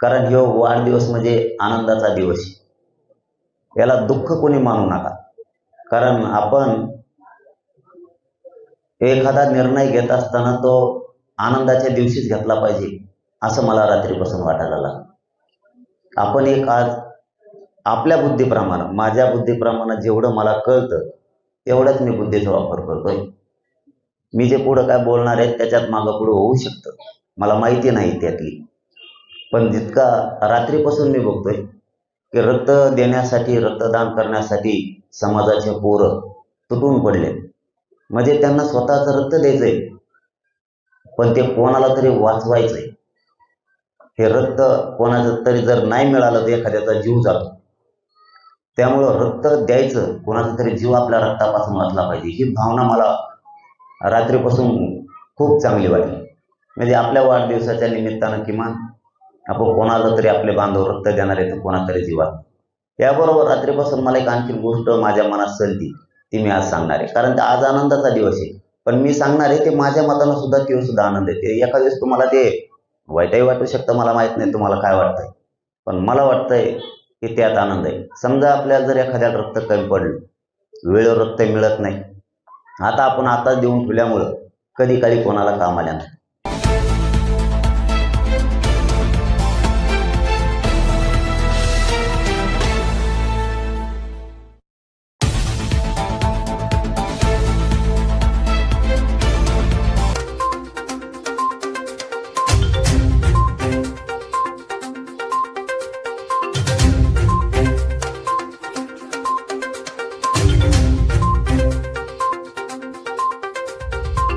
कारण ह्यो वाढदिवस म्हणजे आनंदाचा दिवस आहे. याला दुःख कोणी मानू नका. कारण आपण एखादा निर्णय घेत असताना तो आनंदाच्या दिवशीच घेतला पाहिजे, असं मला रात्रीपासून वाटायला लागलं. आपण एक आज आपल्या बुद्धीप्रमाणे, माझ्या बुद्धीप्रमाणे जेवढं मला कळतं तेवढंच मी बुद्धीचा वापर करतोय. मी जे पुढं काय बोलणार आहे त्याच्यात मागं पुढं होऊ शकतं, मला माहिती नाही त्यातली. पण जितका रात्रीपासून मी बघतोय की रक्त देण्यासाठी, रक्तदान करण्यासाठी समाजाचे पोरं तुटून पडले. म्हणजे त्यांना स्वतःचं रक्त द्यायचंय, पण ते कोणाला तरी वाचवायचंय. हे रक्त कोणाचं तरी जर नाही मिळालं तर एखाद्याचा जीव जातो. त्यामुळं रक्त द्यायचं, कोणाचा तरी जीव आपल्या रक्तापासून वाचला पाहिजे, ही भावना मला रात्रीपासून खूप चांगली वाटली. म्हणजे आपल्या वाढदिवसाच्या निमित्तानं किमान आपण कोणाला तरी आपले बांधव रक्त देणार आहे तर कोणातरी जीवात. त्याबरोबर रात्रीपासून मला एक आणखी गोष्ट माझ्या मनात सलती, ती मी आज सांगणार आहे. कारण आज आनंदाचा दिवस आहे, पण मी सांगणार आहे ते माझ्या मतानं सुद्धा तो सुद्धा आनंद आहे. एखाद्या वेळेस तुम्हाला ते वाईटही वाटू शकतं, मला माहित नाही तुम्हाला काय वाटतंय, पण मला वाटतंय की त्यात आनंद आहे. समजा आपल्याला जर एखाद्या रक्त कमी पडलं, वेळेवर रक्त मिळत नाही, आता आपण आता देऊन ठेवल्यामुळं कधी काळी कोणाला काम आल्या नाही.